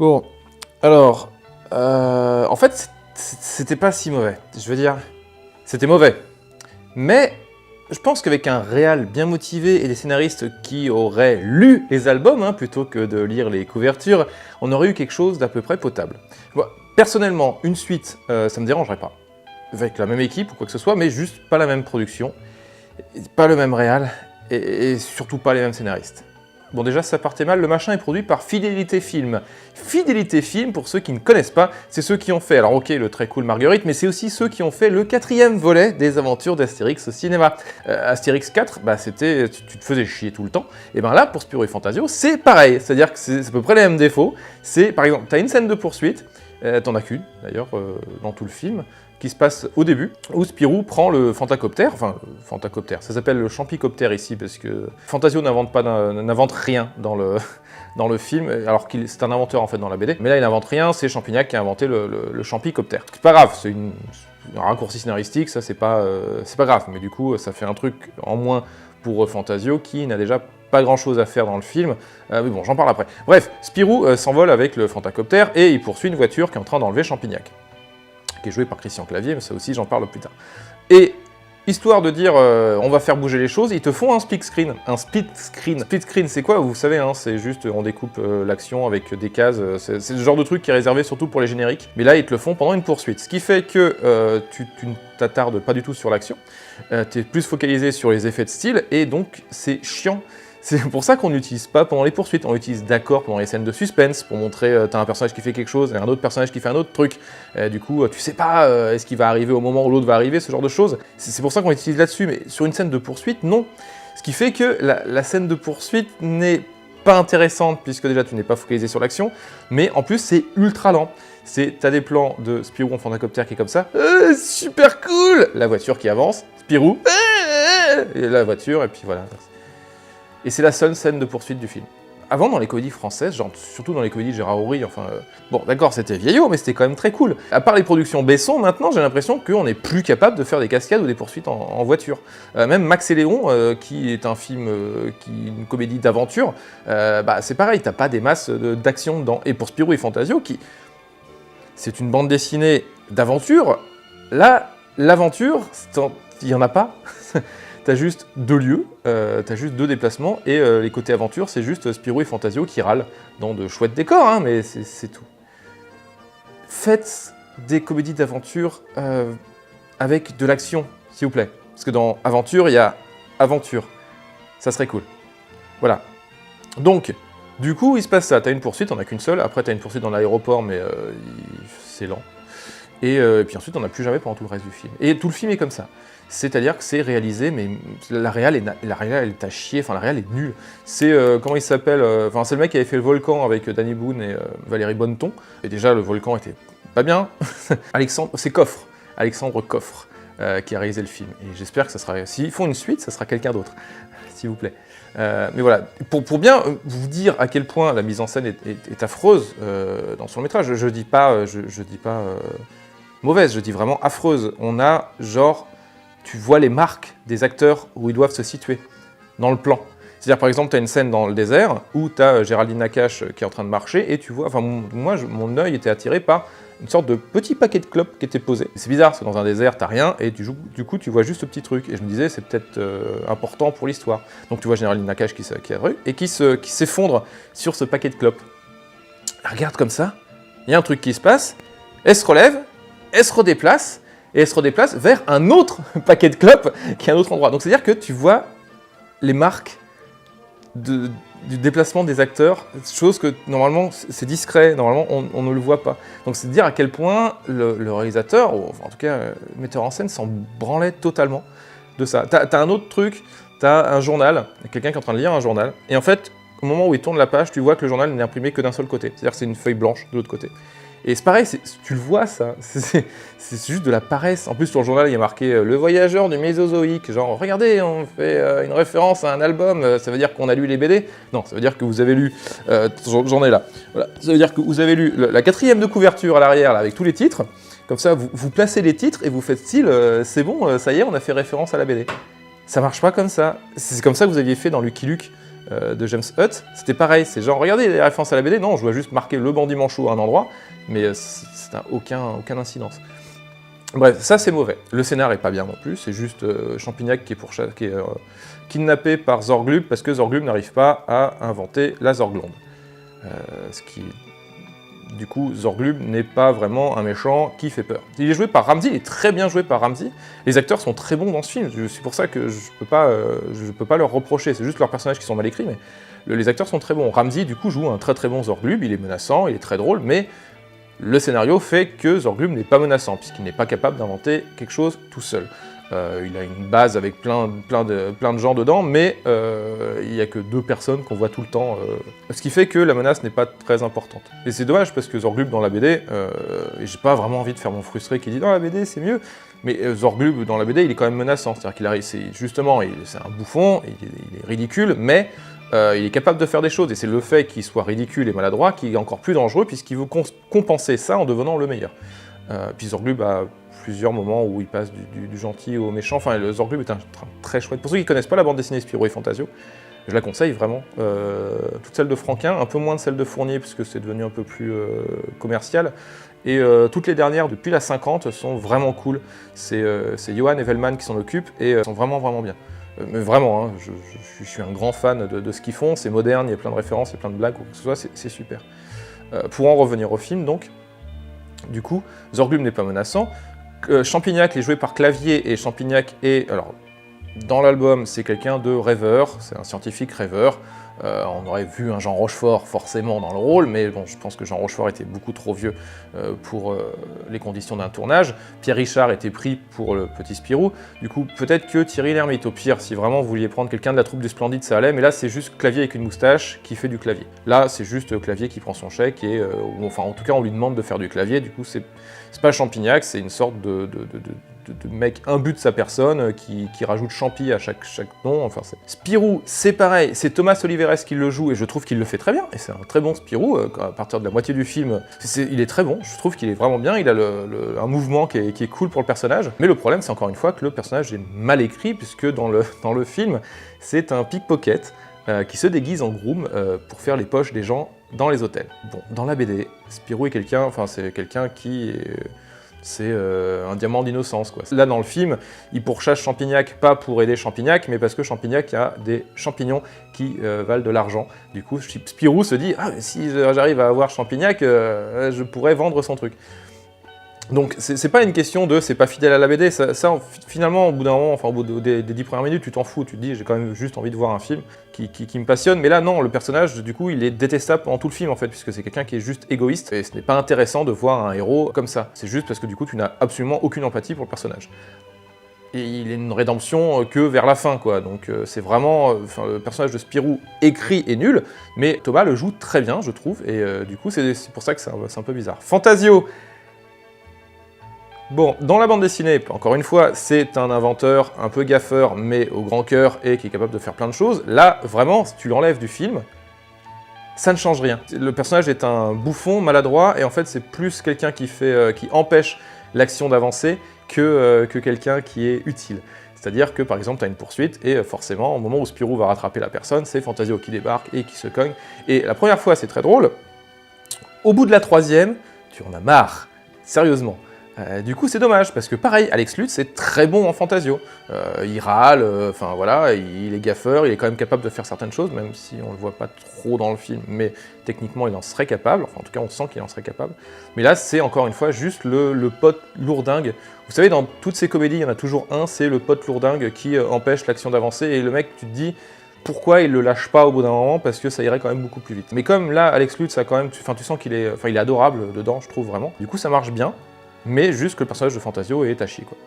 Bon, alors, en fait, c'était pas si mauvais. Je veux dire, c'était mauvais. Mais je pense qu'avec un réal bien motivé et des scénaristes qui auraient lu les albums, hein, plutôt que de lire les couvertures, on aurait eu quelque chose d'à peu près potable. Bon, personnellement, une suite, ça me dérangerait pas. Avec la même équipe ou quoi que ce soit, mais juste pas la même production, pas le même réal, et surtout pas les mêmes scénaristes. Bon, déjà, ça partait mal, le machin est produit par Fidélité Film. Fidélité Film, pour ceux qui ne connaissent pas, c'est ceux qui ont fait, alors ok, le très cool Marguerite, mais c'est aussi ceux qui ont fait le 4e volet des aventures d'Astérix au cinéma. Astérix 4, bah c'était, tu te faisais chier tout le temps, et ben là, pour Spirou et Fantasio, c'est pareil, c'est-à-dire que c'est à peu près les mêmes défauts. C'est, par exemple, t'as une scène de poursuite, t'en as qu'une, d'ailleurs, dans tout le film, qui se passe au début, où Spirou prend le Fantacoptère, enfin, Fantacoptère, ça s'appelle le Champicoptère ici, parce que Fantasio n'invente rien dans le film, alors qu'il c'est un inventeur en fait dans la BD, mais là il n'invente rien, c'est Champignac qui a inventé le Champicoptère. C'est pas grave, c'est un raccourci scénaristique, ça c'est pas grave, mais du coup ça fait un truc en moins pour Fantasio qui n'a déjà pas grand chose à faire dans le film, mais bon, j'en parle après. Bref, Spirou s'envole avec le Fantacoptère et il poursuit une voiture qui est en train d'enlever Champignac, qui est joué par Christian Clavier, mais ça aussi j'en parle plus tard. Et histoire de dire on va faire bouger les choses, ils te font un split screen. Un split screen. Split screen, c'est quoi? Vous savez, hein, c'est juste on découpe l'action avec des cases. C'est le genre de truc qui est réservé surtout pour les génériques. Mais là, ils te le font pendant une poursuite. Ce qui fait que tu ne t'attardes pas du tout sur l'action. Tu es plus focalisé sur les effets de style, et donc c'est chiant. C'est pour ça qu'on n'utilise pas pendant les poursuites, on l'utilise d'accord pendant les scènes de suspense, pour montrer t'as un personnage qui fait quelque chose et un autre personnage qui fait un autre truc. Du coup, tu sais pas est-ce qu'il va arriver au moment où l'autre va arriver, ce genre de choses. C'est pour ça qu'on l'utilise là-dessus, mais sur une scène de poursuite, non. Ce qui fait que la scène de poursuite n'est pas intéressante, puisque déjà tu n'es pas focalisé sur l'action, mais en plus c'est ultra lent. T'as des plans de Spirou en Fantacoptère qui est comme ça, super cool. La voiture qui avance, Spirou, et la voiture, et puis voilà. Et c'est la seule scène de poursuite du film. Avant, dans les comédies françaises, genre, surtout dans les comédies de Gérard Houry, enfin... bon, d'accord, c'était vieillot, mais c'était quand même très cool. À part les productions Besson, maintenant, j'ai l'impression qu'on n'est plus capable de faire des cascades ou des poursuites en voiture. Même Max et Léon, qui est un film, une comédie d'aventure, bah c'est pareil, t'as pas des masses d'action dedans. Et pour Spirou et Fantasio, c'est une bande dessinée d'aventure, là, l'aventure, il y en a pas. T'as juste 2 lieux, t'as juste 2 déplacements, et les côtés aventure, c'est juste Spirou et Fantasio qui râlent dans de chouettes décors, hein, mais c'est tout. Faites des comédies d'aventure avec de l'action, s'il vous plaît. Parce que dans aventure, il y a aventure. Ça serait cool. Voilà. Donc, du coup, il se passe ça. T'as une poursuite, on a qu'une seule. Après, t'as une poursuite dans l'aéroport, mais c'est lent. Et puis ensuite, on n'a plus jamais pendant tout le reste du film. Et tout le film est comme ça. C'est-à-dire que c'est réalisé, mais la réal est à chier, enfin la réal est nulle. C'est, comment il s'appelle, enfin c'est le mec qui avait fait le Volcan avec Danny Boone et Valérie Bonneton. Et déjà, le Volcan était pas bien. C'est Coffre, Alexandre Coffre, qui a réalisé le film. Et j'espère que ça sera, s'ils font une suite, ça sera quelqu'un d'autre, s'il vous plaît. Mais voilà, pour bien vous dire à quel point la mise en scène est affreuse dans son métrage, je dis pas mauvaise, je dis vraiment affreuse. On a genre, tu vois les marques des acteurs où ils doivent se situer dans le plan. C'est-à-dire par exemple, tu as une scène dans le désert où tu as Géraldine Nakache qui est en train de marcher et tu vois, enfin moi mon œil était attiré par une sorte de petit paquet de clopes qui était posé. C'est bizarre parce que dans un désert t'as rien et du coup tu vois juste ce petit truc. Et je me disais c'est peut-être important pour l'histoire. Donc tu vois Géraldine Nakache qui arrive et qui s'effondre sur ce paquet de clopes. Elle regarde comme ça, il y a un truc qui se passe, elle se relève, elle se redéplace, et elle se redéplace vers un autre paquet de clopes qui est à un autre endroit. Donc c'est-à-dire que tu vois les marques du déplacement des acteurs, chose que normalement c'est discret, normalement on ne le voit pas. Donc c'est dire à quel point le réalisateur, ou enfin, en tout cas le metteur en scène, s'en branlait totalement de ça. T'as un autre truc, t'as un journal, quelqu'un qui est en train de lire un journal, et en fait, au moment où il tourne la page, tu vois que le journal n'est imprimé que d'un seul côté. C'est-à-dire que c'est une feuille blanche de l'autre côté. Et c'est pareil, tu le vois ça, c'est juste de la paresse. En plus sur le journal il y a marqué « Le voyageur du Mésozoïque », genre « Regardez, on fait une référence à un album, ça veut dire qu'on a lu les BD ?» Non, ça veut dire que vous avez lu, j'en ai là, voilà. Ça veut dire que vous avez lu la 4e de couverture à l'arrière avec tous les titres, comme ça vous placez les titres et vous faites style « C'est bon, ça y est, on a fait référence à la BD ». Ça marche pas comme ça, c'est comme ça que vous aviez fait dans Lucky Luke, de James Hutt, c'était pareil, c'est genre, regardez les références à la BD, non, je dois juste marquer le bandit manchot à un endroit, mais ça n'a aucune incidence. Bref, ça c'est mauvais. Le scénar est pas bien non plus, c'est juste Champignac qui est kidnappé par Zorglub parce que Zorglub n'arrive pas à inventer la Zorglande. Ce qui... Du coup, Zorglub n'est pas vraiment un méchant qui fait peur. Il est joué par Ramsey, il est très bien joué par Ramsey. Les acteurs sont très bons dans ce film, c'est pour ça que je peux pas leur reprocher, c'est juste leurs personnages qui sont mal écrits, mais les acteurs sont très bons. Ramsey, du coup, joue un très bon Zorglub, il est menaçant, il est très drôle, mais le scénario fait que Zorglub n'est pas menaçant, puisqu'il n'est pas capable d'inventer quelque chose tout seul. Il a une base avec plein de gens dedans, mais il n'y a que 2 personnes qu'on voit tout le temps, ce qui fait que la menace n'est pas très importante. Et c'est dommage, parce que Zorglub dans la BD, et j'ai pas vraiment envie de faire mon frustré qui dit « Non, la BD c'est mieux », mais Zorglub dans la BD il est quand même menaçant, c'est-à-dire qu'il arrive, c'est un bouffon, il est ridicule, mais il est capable de faire des choses, et c'est le fait qu'il soit ridicule et maladroit qui est encore plus dangereux, puisqu'il veut compenser ça en devenant le meilleur. Puis Zorglub a plusieurs moments où il passe du gentil au méchant, enfin le Zorglub est un très chouette. Pour ceux qui ne connaissent pas la bande dessinée Spirou et Fantasio, je la conseille vraiment. Toute celle de Franquin, un peu moins de celle de Fournier, puisque c'est devenu un peu plus commercial, et toutes les dernières, depuis la 50, sont vraiment cool. C'est Johan Evelman qui s'en occupe, et sont vraiment bien. Mais vraiment, hein, je suis un grand fan de ce qu'ils font, c'est moderne, il y a plein de références, il y a plein de blagues, ou quoi que ce soit, c'est super. Pour en revenir au film, donc, du coup, Zorglub n'est pas menaçant. Champignac est joué par Clavier, et Champignac est... Alors, dans l'album, c'est quelqu'un de rêveur, c'est un scientifique rêveur. On aurait vu un Jean Rochefort forcément dans le rôle, mais bon, je pense que Jean Rochefort était beaucoup trop vieux pour les conditions d'un tournage. Pierre Richard était pris pour le petit Spirou. Du coup, peut-être que Thierry Lhermitte, au pire, si vraiment vous vouliez prendre quelqu'un de la troupe du Splendide, ça allait, mais là, c'est juste Clavier avec une moustache qui fait du clavier. Là, c'est juste Clavier qui prend son chèque, et enfin, en tout cas, on lui demande de faire du clavier, du coup, c'est pas Champignac, c'est une sorte de mec imbu de sa personne qui rajoute Champi à chaque nom. Enfin, Spirou, c'est pareil, c'est Thomas Oliveres qui le joue, et je trouve qu'il le fait très bien, et c'est un très bon Spirou. À partir de la moitié du film, il est très bon, je trouve qu'il est vraiment bien, il a un mouvement qui est cool pour le personnage, mais le problème c'est encore une fois que le personnage est mal écrit, puisque dans le film, c'est un pickpocket qui se déguise en groom pour faire les poches des gens dans les hôtels. Bon, dans la BD, Spirou est quelqu'un qui est... C'est un diamant d'innocence, quoi. Là, dans le film, il pourchasse Champignac, pas pour aider Champignac, mais parce que Champignac a des champignons qui valent de l'argent. Du coup, Spirou se dit « Ah, mais si j'arrive à avoir Champignac, je pourrais vendre son truc. » Donc, c'est pas une question de « c'est pas fidèle à la BD », ça finalement, au bout d'un moment, enfin au bout des 10 premières minutes, tu t'en fous, tu te dis « j'ai quand même juste envie de voir un film qui me passionne », mais là non, le personnage, du coup, il est détestable pendant tout le film en fait, puisque c'est quelqu'un qui est juste égoïste, et ce n'est pas intéressant de voir un héros comme ça. C'est juste parce que du coup, tu n'as absolument aucune empathie pour le personnage. Et il est une rédemption que vers la fin, quoi, donc c'est vraiment... le personnage de Spirou écrit est nul, mais Thomas le joue très bien, je trouve, et du coup, c'est pour ça que c'est un peu bizarre. Fantasio. Bon, dans la bande dessinée, encore une fois, c'est un inventeur un peu gaffeur, mais au grand cœur, et qui est capable de faire plein de choses. Là, vraiment, si tu l'enlèves du film, ça ne change rien. Le personnage est un bouffon, maladroit, et en fait, c'est plus quelqu'un qui empêche l'action d'avancer que quelqu'un qui est utile. C'est-à-dire que, par exemple, tu as une poursuite, et forcément, au moment où Spirou va rattraper la personne, c'est Fantasio qui débarque et qui se cogne. Et la première fois, c'est très drôle. Au bout de la 3e, tu en as marre. Sérieusement. Du coup, c'est dommage, parce que pareil, Alex Lutz c'est très bon en Fantasio. Il râle, enfin voilà, il est gaffeur, il est quand même capable de faire certaines choses, même si on le voit pas trop dans le film, mais techniquement il en serait capable, enfin en tout cas on sent qu'il en serait capable. Mais là, c'est encore une fois juste le pote lourdingue. Vous savez, dans toutes ces comédies, il y en a toujours un, c'est le pote lourdingue qui empêche l'action d'avancer, et le mec, tu te dis... Pourquoi il le lâche pas au bout d'un moment? Parce que ça irait quand même beaucoup plus vite. Mais comme là, Alex Lutz, ça quand même, tu sens qu'il est, il est adorable dedans, je trouve vraiment. Du coup, ça marche bien. Mais juste que le personnage de Fantasio est à chier, quoi.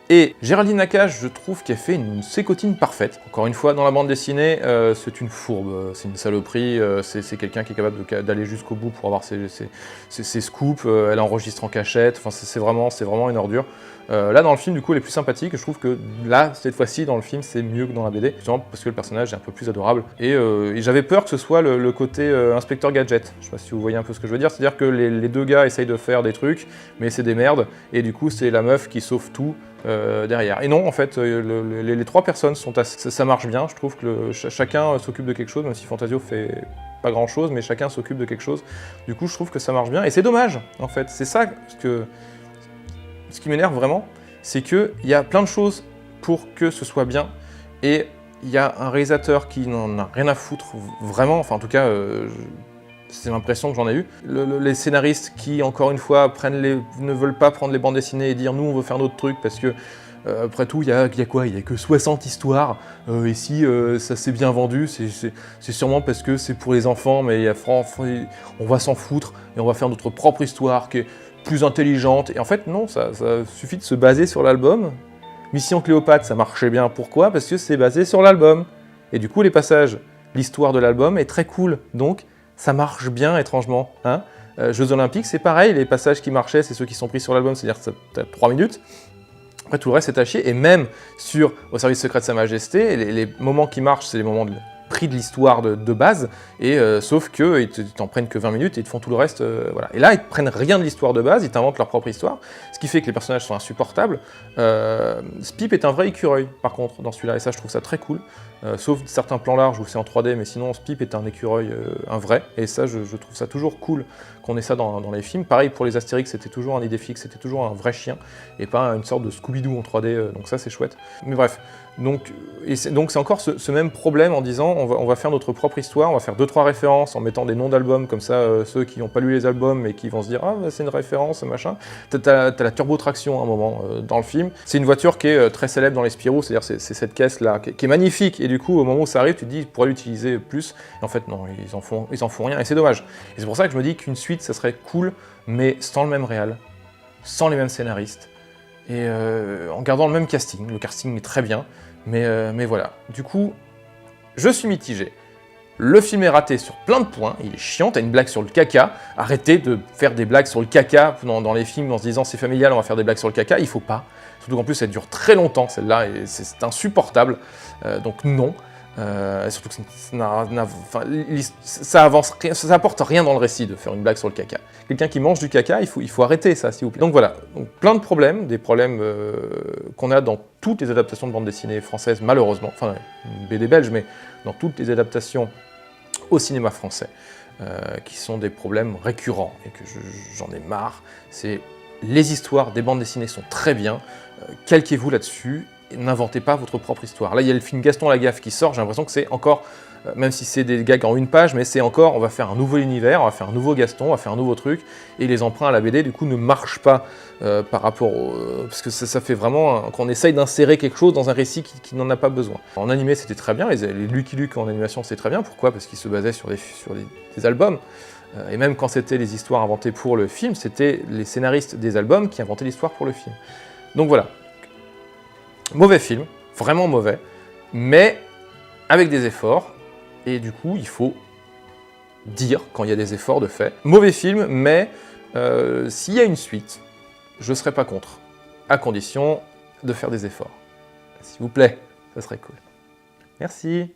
Et Géraldine Nakache, je trouve qu'elle fait une sécotine parfaite. Encore une fois, dans la bande dessinée, c'est une fourbe, c'est une saloperie, c'est quelqu'un qui est capable d'aller jusqu'au bout pour avoir ses scoops, elle enregistre en cachette, enfin c'est vraiment une ordure. Là, dans le film, du coup, elle est plus sympathique, et je trouve que là, cette fois-ci, dans le film, c'est mieux que dans la BD, justement parce que le personnage est un peu plus adorable. Et j'avais peur que ce soit le côté inspecteur gadget. Je sais pas si vous voyez un peu ce que je veux dire, c'est-à-dire que les deux gars essayent de faire des trucs, mais c'est des merdes, et du coup, c'est la meuf qui sauve tout, derrière. Et non, en fait, les trois personnes ça marche bien. Je trouve que chacun s'occupe de quelque chose, même si Fantasio fait pas grand-chose, mais chacun s'occupe de quelque chose. Du coup, je trouve que ça marche bien. Et c'est dommage, en fait. C'est ça ce qui m'énerve vraiment, c'est qu'il y a plein de choses pour que ce soit bien, et il y a un réalisateur qui n'en a rien à foutre, vraiment, enfin en tout cas, c'est l'impression que j'en ai eu. Les scénaristes qui, encore une fois, ne veulent pas prendre les bandes dessinées et dire « nous, on veut faire notre truc » parce que, après tout, il y a quoi? Il y a que 60 histoires, et si ça s'est bien vendu, c'est sûrement parce que c'est pour les enfants, mais on va s'en foutre, et on va faire notre propre histoire qui est plus intelligente. Et en fait, non, ça suffit de se baser sur l'album. Mission Cléopâtre, ça marchait bien. Pourquoi? Parce que c'est basé sur l'album. Et du coup, les passages, l'histoire de l'album est très cool. Donc, ça marche bien, étrangement. Hein, Jeux Olympiques, c'est pareil. Les passages qui marchaient, c'est ceux qui sont pris sur l'album, c'est-à-dire que t'as 3 minutes. Après, tout le reste, c'est à chier. Et même Au service secret de Sa Majesté, les moments qui marchent, c'est les moments pris de l'histoire de base, et sauf qu'ils t'en prennent que 20 minutes et ils te font tout le reste. Voilà. Et là, ils ne prennent rien de l'histoire de base, ils t'inventent leur propre histoire, ce qui fait que les personnages sont insupportables. Spip est un vrai écureuil, par contre, dans celui-là, et ça, je trouve ça très cool. Sauf certains plans larges où c'est en 3D, mais sinon, Spip est un écureuil, un vrai, et ça, je trouve ça toujours cool qu'on ait ça dans les films. Pareil, pour les Astérix, c'était toujours un idée fixe, c'était toujours un vrai chien, et pas une sorte de Scooby-Doo en 3D, donc ça, c'est chouette. Mais bref, donc c'est encore ce même problème en disant on va faire notre propre histoire, on va faire 2-3 références en mettant des noms d'albums, comme ça ceux qui n'ont pas lu les albums mais qui vont se dire ah bah, c'est une référence, machin. T'as la turbo-traction à un moment dans le film. C'est une voiture qui est très célèbre dans les Spirou, c'est-à-dire c'est cette caisse-là qui est magnifique, et du coup au moment où ça arrive tu te dis ils pourraient l'utiliser plus, et en fait non, ils en font rien, et c'est dommage. Et c'est pour ça que je me dis qu'une suite ça serait cool, mais sans le même réal, sans les mêmes scénaristes, et en gardant le même casting. Le casting est très bien, mais voilà. Du coup, je suis mitigé. Le film est raté sur plein de points, il est chiant, t'as une blague sur le caca, arrêtez de faire des blagues sur le caca dans les films en se disant c'est familial, on va faire des blagues sur le caca, il faut pas. Surtout qu'en plus ça dure très longtemps celle-là, et c'est insupportable, donc non. Surtout que ça apporte rien dans le récit de faire une blague sur le caca. Quelqu'un qui mange du caca, il faut arrêter ça, s'il vous plaît. Donc voilà, plein de problèmes, des problèmes qu'on a dans toutes les adaptations de bande dessinée françaises, malheureusement, enfin BD belge, mais dans toutes les adaptations au cinéma français, qui sont des problèmes récurrents, et que j'en ai marre. C'est les histoires des bandes dessinées sont très bien, calquez-vous là-dessus, n'inventez pas votre propre histoire. Là, il y a le film Gaston Lagaffe qui sort, j'ai l'impression que c'est encore, même si c'est des gags en une page, mais c'est encore, on va faire un nouveau univers, on va faire un nouveau Gaston, on va faire un nouveau truc, et les emprunts à la BD, du coup, ne marchent pas par rapport parce que ça fait vraiment qu'on essaye d'insérer quelque chose dans un récit qui n'en a pas besoin. En animé, c'était très bien, les Lucky Luke en animation, c'était très bien. Pourquoi? Parce qu'ils se basaient sur des albums. Et même quand c'était les histoires inventées pour le film, c'était les scénaristes des albums qui inventaient l'histoire pour le film. Donc voilà. Mauvais film, vraiment mauvais, mais avec des efforts, et du coup, il faut dire quand il y a des efforts de fait. Mauvais film, mais s'il y a une suite, je ne serais pas contre, à condition de faire des efforts. S'il vous plaît, ça serait cool. Merci.